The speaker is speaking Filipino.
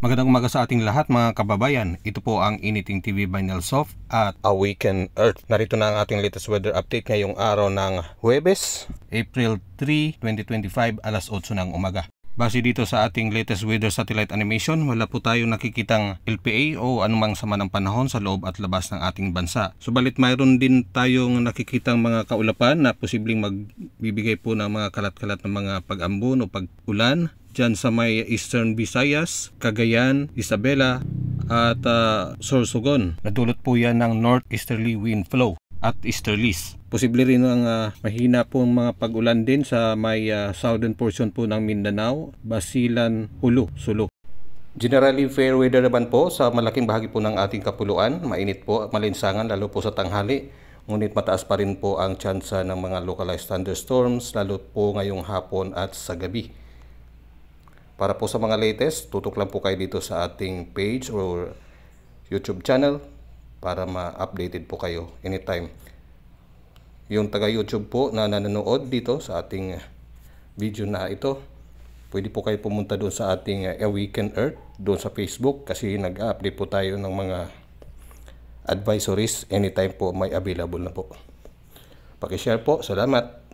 Magandang umaga sa ating lahat mga kababayan. Ito po ang Initing TV by Nelsoft at Awaken Earth. Narito na ang ating latest weather update ngayong araw ng Huwebes, April 3, 2025, alas 8 ng umaga. Base dito sa ating latest weather satellite animation, wala po tayong nakikitang LPA o anumang sama ng panahon sa loob at labas ng ating bansa. Subalit mayroon din tayong nakikitang mga kaulapan na posibleng magbibigay po ng mga kalat-kalat ng mga pag-ambon o pag-ulan dyan sa may Eastern Visayas, Cagayan, Isabela at Sorsogon. Nadulot po yan ng northeasterly wind flow at easterlies. Posible rin ang mahina pong mga pag-ulan din sa may southern portion po ng Mindanao, Basilan, Hulu, Sulu. Generally fair weather naman po sa malaking bahagi po ng ating kapuluan. Mainit po at malinsangan lalo po sa tanghali. Ngunit mataas pa rin po ang tsansa ng mga localized thunderstorms lalo po ngayong hapon at sa gabi. Para po sa mga latest, tutok lang po kayo dito sa ating page or YouTube channel para ma-updated po kayo anytime. Yung taga YouTube po na nanonood dito sa ating video na ito, pwede po kayo pumunta doon sa ating Awaken Earth doon sa Facebook kasi nag-update po tayo ng mga advisories anytime po may available na po. Paki-share po. Salamat.